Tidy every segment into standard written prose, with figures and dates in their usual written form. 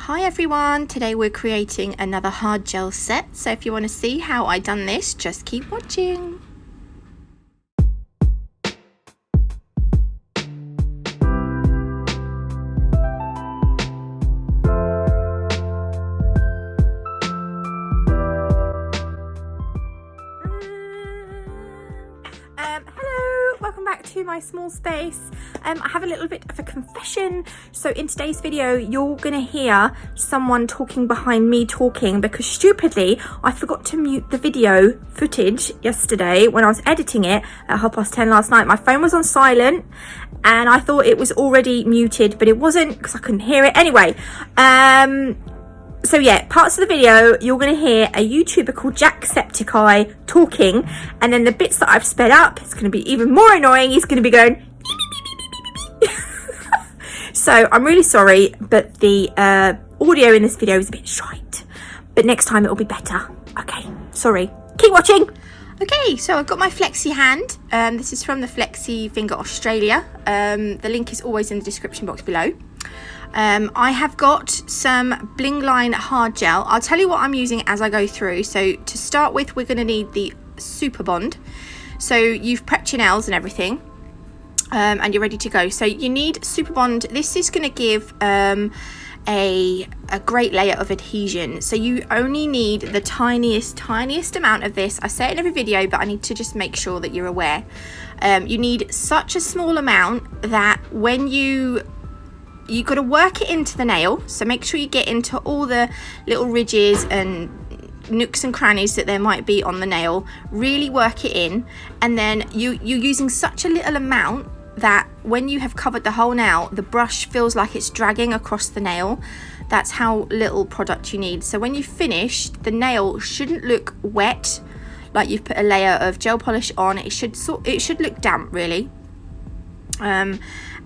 Hi everyone, today we're creating another hard gel set, so if you want to see how I done this, just keep watching. Hello, welcome back to my small space. I have a little bit of a confession. So in today's video, you're gonna hear someone talking behind me talking because stupidly, I forgot to mute the video footage yesterday when I was editing it at 10:30 last night. My phone was on silent and I thought it was already muted, but it wasn't because I couldn't hear it. Anyway, so yeah, parts of the video, you're going to hear a YouTuber called Jacksepticeye talking, and then the bits that I've sped up, it's going to be even more annoying. He's going to be going beep, beep, beep, beep, beep, beep. So I'm really sorry, but the audio in this video is a bit shite, but next time it'll be better. Okay, sorry. Keep watching. Okay, so I've got my Flexi hand. This is from the Flexi Finger Australia. The link is always in the description box below. I have got some Blingline hard gel. I'll tell you what I'm using as I go through. So to start with, we're going to need the Super Bond. So you've prepped your nails and everything, and you're ready to go. So you need Super Bond. This is going to give a great layer of adhesion. So you only need the tiniest amount of this. I say it in every video, but I need to just make sure that you're aware. You need such a small amount that when you've got to work it into the nail, so make sure you get into all the little ridges and nooks and crannies that there might be on the nail. Really work it in, and then you're using such a little amount that when you have covered the whole nail, the brush feels like it's dragging across the nail. That's how little product you need. So when you finish, the nail shouldn't look wet, like you've put a layer of gel polish on. It should look damp, really.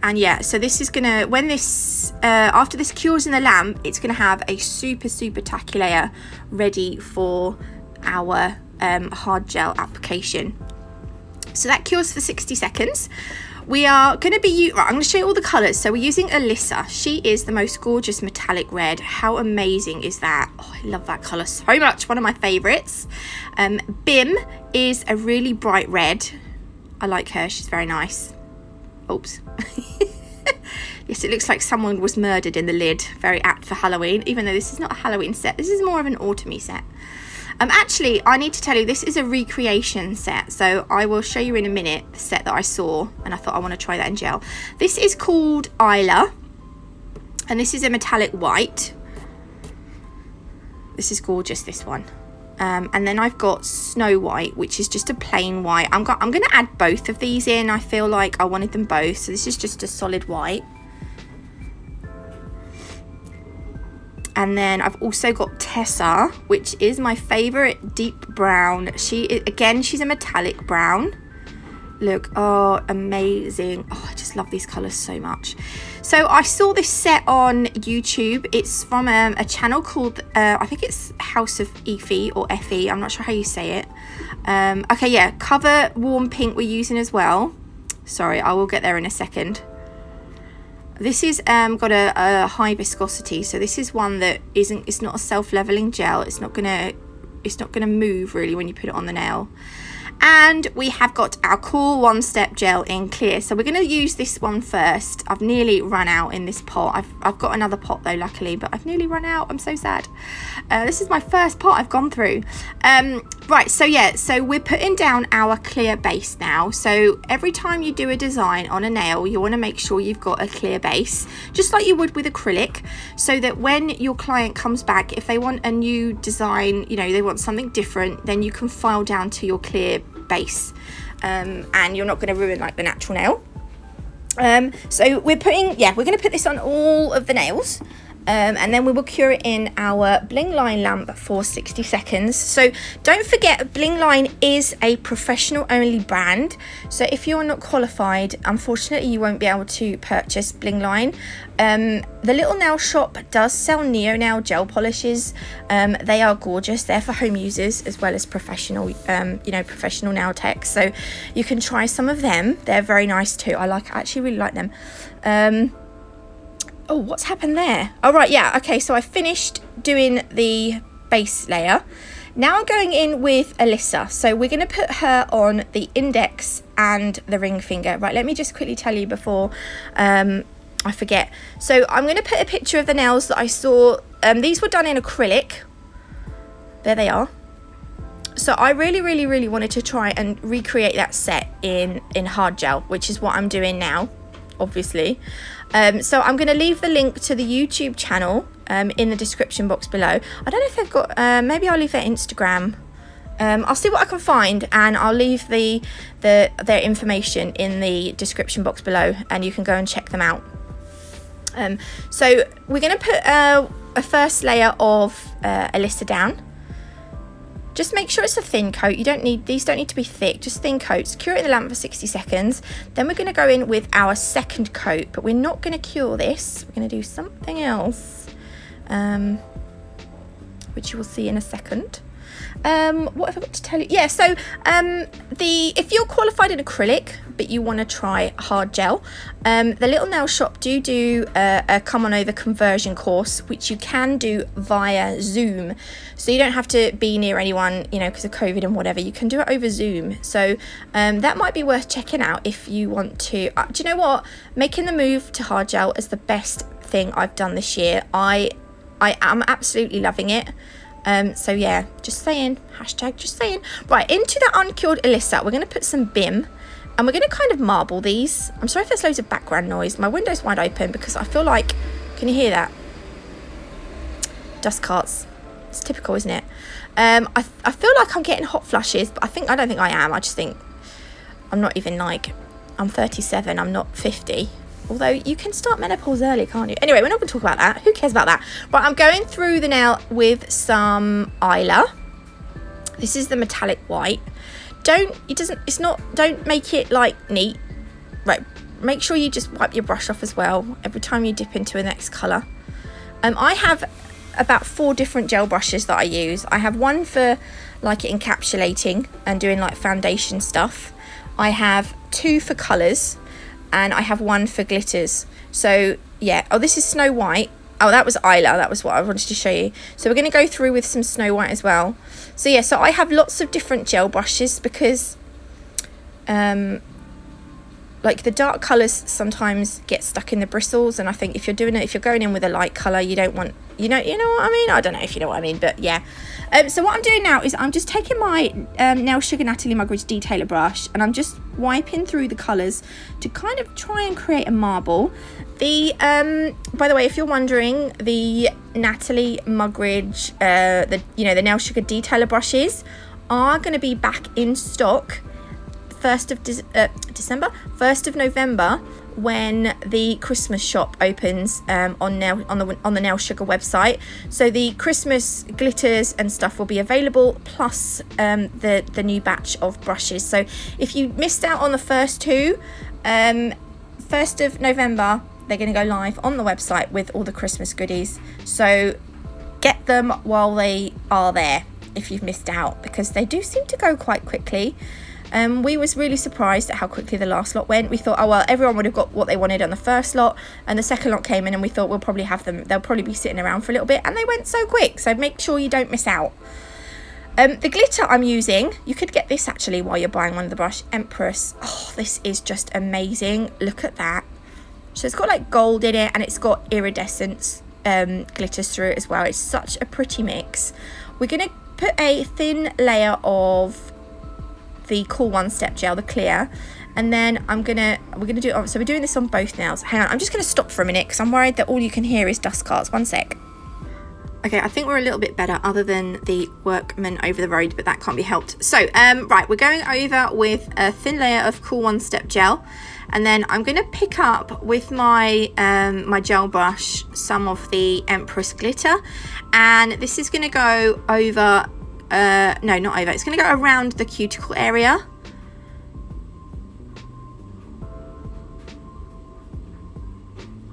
And yeah, so this is gonna, when this after this cures in the lamp, it's gonna have a super tacky layer ready for our hard gel application. So that cures for 60 seconds. We are going to be, right, I'm going to show you all the colours. So we're using Alyssa. She is the most gorgeous metallic red. How amazing is that? Oh, I love that colour so much. One of my favourites. Bim is a really bright red. I like her. She's very nice. Oops. Yes, it looks like someone was murdered in the lid. Very apt for Halloween, even though this is not a Halloween set. This is more of an autumny set. Actually, I need to tell you, this is a recreation set, so I will show you in a minute the set that I saw, and I thought I want to try that in gel. This is called Isla, and this is a metallic white. This is gorgeous, this one. And then I've got Snow White, which is just a plain white. I'm going to add both of these in. I feel like I wanted them both, so this is just a solid white. And then I've also got Tessa, which is my favourite deep brown. She's a metallic brown. Look, oh, amazing. Oh, I just love these colours so much. So I saw this set on YouTube. It's from a channel called, I think it's House of Effie or Effie. I'm not sure how you say it. Okay, yeah, Cover Warm Pink we're using as well. Sorry, I will get there in a second. This is got a high viscosity, so this is one that it's not a self-leveling gel. It's not gonna move really when you put it on the nail. And we have got our cool one-step gel in clear, so we're going to use this one first. I've nearly run out in this pot. I've got another pot though, luckily, but I've nearly run out. I'm so sad. This is my first pot I've gone through. Right, so yeah, so we're putting down our clear base now. So every time you do a design on a nail, you want to make sure you've got a clear base, just like you would with acrylic, so that when your client comes back, if they want a new design, you know, they want something different, then you can file down to your clear base, and you're not going to ruin like the natural nail. So we're going to put this on all of the nails, and then we will cure it in our Blingline lamp for 60 seconds. So don't forget, Blingline is a professional only brand, so if you're not qualified, unfortunately you won't be able to purchase Blingline. The little nail shop does sell Neo Nail gel polishes. They are gorgeous. They're for home users as well as professional professional nail techs, so you can try some of them. They're very nice too. I actually really like them. Oh, what's happened there? Oh, right, yeah. Okay, so I finished doing the base layer. Now I'm going in with Alyssa. So we're going to put her on the index and the ring finger. Right, let me just quickly tell you before I forget. So I'm going to put a picture of the nails that I saw. These were done in acrylic. There they are. So I really wanted to try and recreate that set in hard gel, which is what I'm doing now, obviously. So I'm going to leave the link to the YouTube channel in the description box below. I don't know if they've got, maybe I'll leave their Instagram. I'll see what I can find, and I'll leave their information in the description box below, and you can go and check them out. So we're going to put a first layer of Alyssa down. Just make sure it's a thin coat. These don't need to be thick, just thin coats. Cure it in the lamp for 60 seconds. Then we're going to go in with our second coat, but we're not going to cure this. We're going to do something else, which you will see in a second. What have I got to tell you? Yeah, so if you're qualified in acrylic but you want to try hard gel, the Little Nail Shop do a come on over conversion course, which you can do via Zoom. So you don't have to be near anyone, you know, because of COVID and whatever. You can do it over Zoom. So that might be worth checking out if you want to. Do you know what? Making the move to hard gel is the best thing I've done this year. I am absolutely loving it. So yeah, just saying, hashtag just saying. Right, into that uncured Alyssa, we're going to put some BIM, and we're going to kind of marble these. I'm sorry if there's loads of background noise. My window's wide open because I feel like, can you hear that? Dust carts. It's typical, isn't it? I feel like I'm getting hot flushes, but I don't think I am. I just think I'm not even like, I'm 37, I'm not 50. Although you can start menopause early, can't you? Anyway, we're not going to talk about that. Who cares about that? Right, I'm going through the nail with some Isla. This is the metallic white. Don't make it like neat. Right, make sure you just wipe your brush off as well every time you dip into the next colour. I have about 4 different gel brushes that I use. I have one for like encapsulating and doing like foundation stuff. I have 2 for colours. And I have 1 for glitters. So yeah, oh, this is Snow White. Oh, that was Isla, that was what I wanted to show you. So we're going to go through with some Snow White as well. So yeah, so I have lots of different gel brushes because like the dark colours sometimes get stuck in the bristles, and I think if you're going in with a light colour, you don't want, you know what I mean? I don't know if you know what I mean, but yeah. So what I'm doing now is I'm just taking my Nail Sugar Natalie Mugridge detailer brush, and I'm just wiping through the colours to kind of try and create a marble. By the way, if you're wondering, the Natalie Mugridge, the Nail Sugar detailer brushes are going to be back in stock 1st of November, when the Christmas shop opens on the Nail Sugar website. So the Christmas glitters and stuff will be available, plus the new batch of brushes. So if you missed out on the first 2, 1st of November, they're going to go live on the website with all the Christmas goodies. So get them while they are there if you've missed out, because they do seem to go quite quickly. We was really surprised at how quickly the last lot went. We thought, oh well, everyone would have got what they wanted on the first lot, and the second lot came in, and we thought we'll probably have them, they'll probably be sitting around for a little bit, and they went so quick. So make sure you don't miss out. The glitter I'm using, you could get this actually while you're buying one of the brush, Empress. Oh, this is just amazing. Look at that. So it's got like gold in it, and it's got iridescent glitters through it as well. It's such a pretty mix. We're going to put a thin layer of the Cool One Step Gel, the clear, and then we're gonna do it. So we're doing this on both nails. Hang on, I'm just gonna stop for a minute because I'm worried that all you can hear is dust carts. One sec. Okay, I think we're a little bit better other than the workman over the road, but that can't be helped. So right, we're going over with a thin layer of Cool One Step Gel, and then I'm gonna pick up with my my gel brush some of the Empress glitter, and this is gonna go over no, not over, it's going to go around the cuticle area.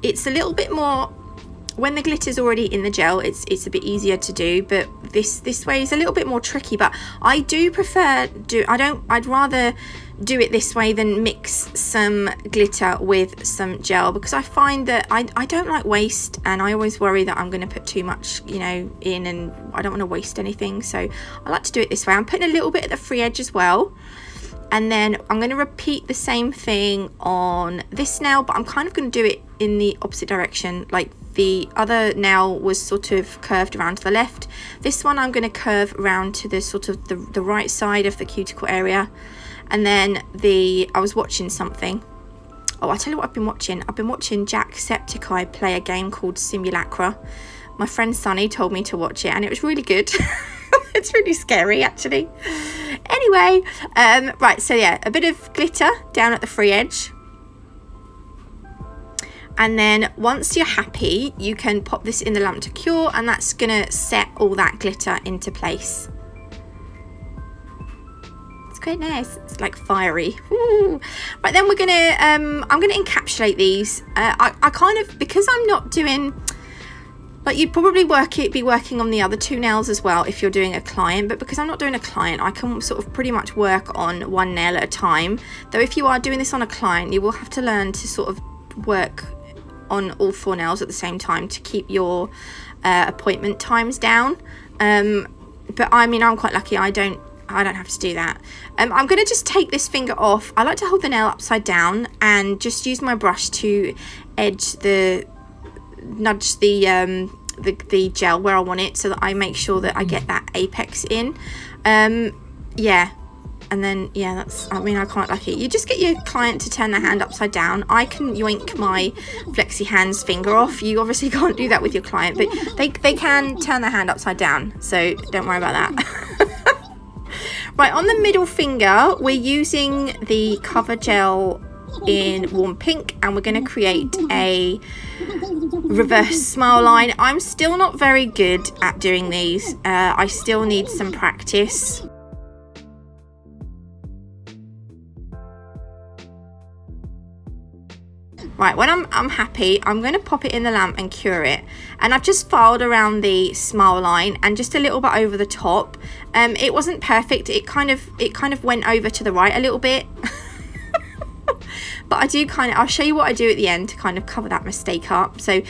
It's a little bit more when the glitter's already in the gel, it's a bit easier to do, but this way is a little bit more tricky. But I do prefer I'd rather do it this way than mix some glitter with some gel, because I find that I don't like waste, and I always worry that I'm going to put too much, you know, in, and I don't want to waste anything. So I like to do it this way. I'm putting a little bit at the free edge as well, and then I'm going to repeat the same thing on this nail, but I'm kind of going to do it in the opposite direction. Like the other nail was sort of curved around to the left. This one I'm going to curve around to the sort of the right side of the cuticle area. And then I was watching something. Oh, I'll tell you what I've been watching. I've been watching Jacksepticeye play a game called Simulacra. My friend Sunny told me to watch it, and it was really good. It's really scary, actually. Anyway, right, so yeah, a bit of glitter down at the free edge. And then once you're happy, you can pop this in the lamp to cure, and that's gonna set all that glitter into place. It's quite nice. It's like fiery. Ooh. Right, then we're gonna I'm gonna encapsulate these. I kind of, because I'm not doing, like, you'd probably be working on the other two nails as well if you're doing a client, but because I'm not doing a client, I can sort of pretty much work on one nail at a time. Though if you are doing this on a client, you will have to learn to sort of work on all 4 nails at the same time to keep your appointment times down. But I mean, I'm quite lucky. I don't have to do that. I'm going to just take this finger off. I like to hold the nail upside down and just use my brush to nudge the gel where I want it, so that I make sure that I get that apex in. Yeah. And then, yeah, that's, I mean, I quite like it. You just get your client to turn their hand upside down. I can yoink my flexi hands finger off. You obviously can't do that with your client, but they can turn their hand upside down, so don't worry about that. Right, on the middle finger, we're using the cover gel in warm pink, and we're going to create a reverse smile line. I'm still not very good at doing these. I still need some practice. Right, when I'm happy, I'm going to pop it in the lamp and cure it. And I've just filed around the smile line and just a little bit over the top. It wasn't perfect. It kind of went over to the right a little bit. But I'll show you what I do at the end to kind of cover that mistake up. So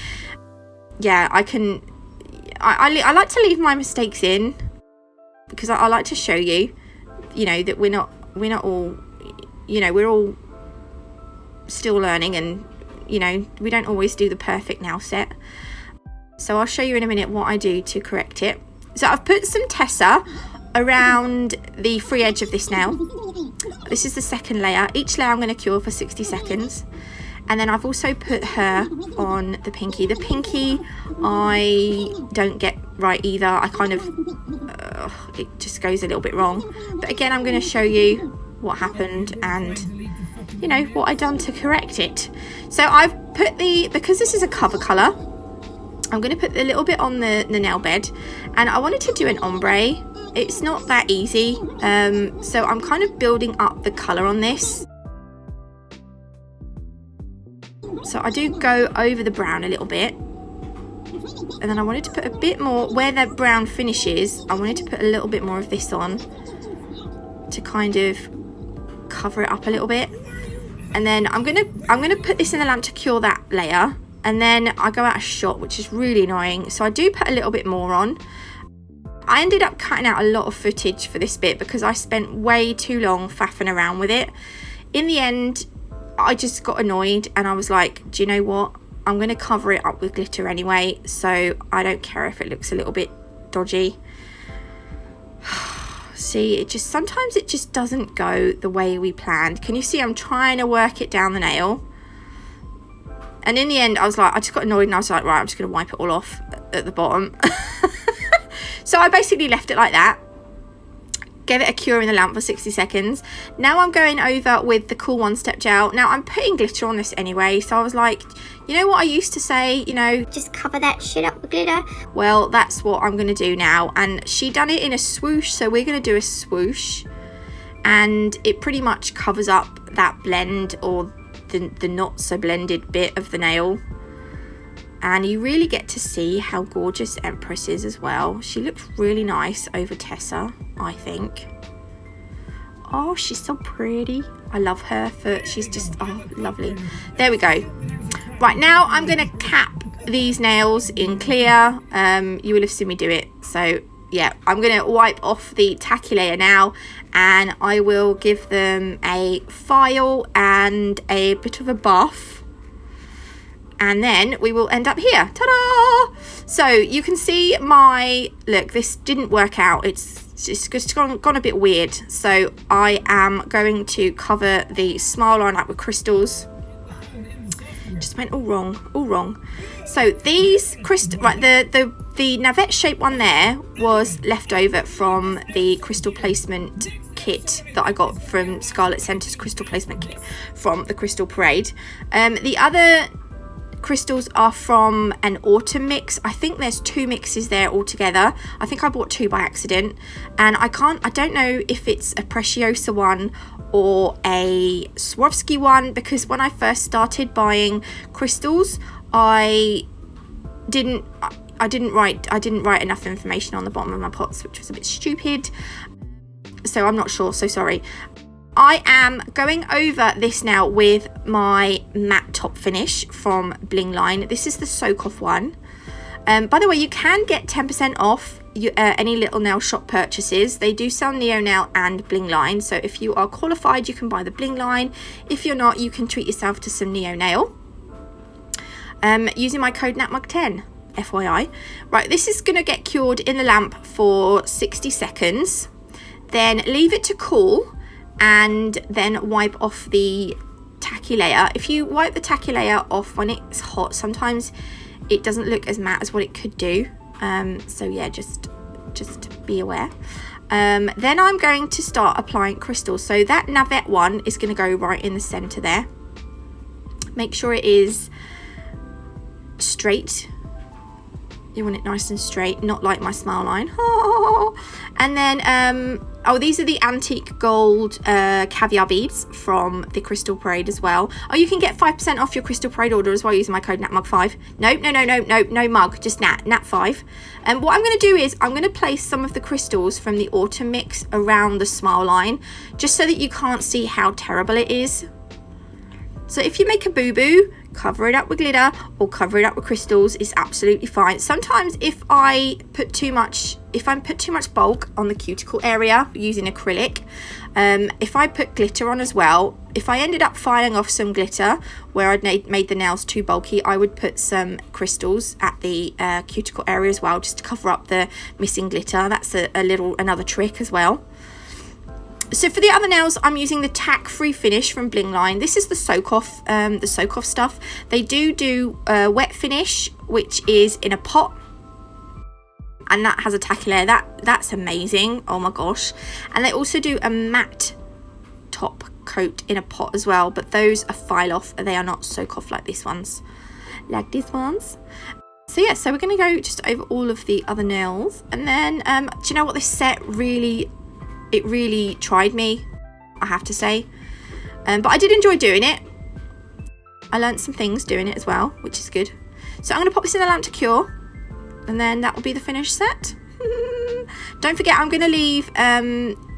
yeah, I like to leave my mistakes in, because I like to show you, you know, that we're not all, you know, we're all still learning, and you know, we don't always do the perfect nail set. So I'll show you in a minute what I do to correct it. So I've put some Tessa around the free edge of this nail. This is the second layer. Each layer I'm going to cure for 60 seconds. And then I've also put her on the pinky. The pinky I don't get right either. I kind of, it just goes a little bit wrong. But again, I'm going to show you what happened and, you know, what I done to correct it. So I've put because this is a cover colour, I'm going to put a little bit on the nail bed, and I wanted to do an ombre. It's not that easy, so I'm kind of building up the colour on this. So I do go over the brown a little bit, and then I wanted to put a bit more where the brown finishes. I wanted to put a little bit more of this on to kind of cover it up a little bit. And then I'm gonna put this in the lamp to cure that layer, and then I go out of shot, which is really annoying. So I do put a little bit more on. I ended up cutting out a lot of footage for this bit because I spent way too long faffing around with it. In the end, I just got annoyed, and I was like, do you know what? I'm gonna cover it up with glitter anyway, so I don't care if it looks a little bit dodgy. See, sometimes it just doesn't go the way we planned. Can you see I'm trying to work it down the nail? And in the end, I was like, I just got annoyed, and I was like, right, I'm just going to wipe it all off at the bottom. So I basically left it like that. Gave it a cure in the lamp for 60 seconds. Now I'm going over with the Cool One Step Gel. Now I'm putting glitter on this anyway, so I was like, you know what I used to say, you know, just cover that shit up with glitter. Well, that's what I'm going to do now. And she done it in a swoosh, so we're going to do a swoosh. And it pretty much covers up that blend, or the not so blended bit of the nail. and you really get to see how gorgeous Empress is as well. She looks really nice over Tessa, I think. Oh, she's so pretty. I love her she's just, oh, lovely. There we go. Right, now I'm going to cap these nails in clear. You will have seen me do it. So yeah, I'm going to wipe off the tacky layer now, and I will give them a file and a bit of a buff. And then we will end up here. Ta-da! So you can see look, this didn't work out. It's just gone a bit weird. So I am going to cover the smile line up with crystals. Just went all wrong. So these crystal, right, the navette shape one there was left over from the crystal placement kit that I got from Scarlet Centre's crystal placement kit from the Crystal Parade. The other crystals are from an autumn mix. I think there's 2 mixes there altogether. I think I bought 2 by accident, and I don't know if it's a Preciosa one or a Swarovski one, because when I first started buying crystals, I didn't write enough information on the bottom of my pots, which was a bit stupid. So I'm not sure, so sorry. I am going over this now with my matte top finish from Blingline. This is the Soak Off one. By the way, you can get 10% off any Little Nail shop purchases. They do sell Neo Nail and Blingline. So if you are qualified, you can buy the Blingline. If you're not, you can treat yourself to some Neo Nail. Using my code NATMUG10, FYI. Right, this is going to get cured in the lamp for 60 seconds. Then leave it to cool, and then wipe off the tacky layer. If you wipe the tacky layer off when it's hot, sometimes it doesn't look as matte as what it could do. So yeah, just be aware. Then I'm going to start applying crystals. So that navette one is going to go right in the center there. Make sure it is straight. You want it nice and straight, not like my smile line. And then oh, these are the antique gold caviar beads from the Crystal Parade as well. Oh, you can get 5% off your Crystal Parade order as well using my code NATMUG5. No mug, just NAT5. And what I'm going to do is I'm going to place some of the crystals from the autumn mix around the smile line, just so that you can't see how terrible it is. So if you make a boo-boo, cover it up with glitter or cover it up with crystals. It's absolutely fine. Sometimes if I put too much bulk on the cuticle area using acrylic, if I put glitter on as well, if I ended up filing off some glitter where I'd made the nails too bulky, I would put some crystals at the cuticle area as well, just to cover up the missing glitter. That's another trick as well. So for the other nails, I'm using the tack-free finish from Blingline. This is the soak off stuff. They do wet finish, which is in a pot, and that has a tacky layer. That's amazing. Oh my gosh. And they also do a matte top coat in a pot as well, but those are file off. They are not soak off like these ones. So yeah, so we're going to go just over all of the other nails, and then do you know what, this set really tried me, I have to say, but I did enjoy doing it. I learned some things doing it as well, which is good. So I'm going to pop this in the lamp to cure, and then that will be the finished set. Don't forget, I'm going to leave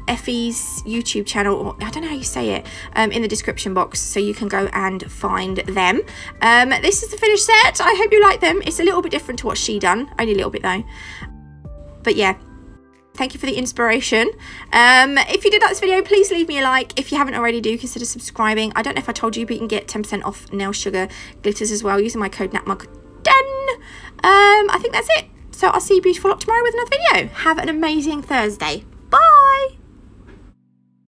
Effie's YouTube channel, or I don't know how you say it, in the description box, so you can go and find them. This is the finished set. I hope you like them. It's a little bit different to what she done, only a little bit though. But yeah, thank you for the inspiration. If you did like this video, please leave me a like. If you haven't already, do consider subscribing. I don't know if I told you, but you can get 10% off nail sugar glitters as well using my code NATMUG10. I think that's it. So I'll see you beautiful up tomorrow with another video. Have an amazing Thursday.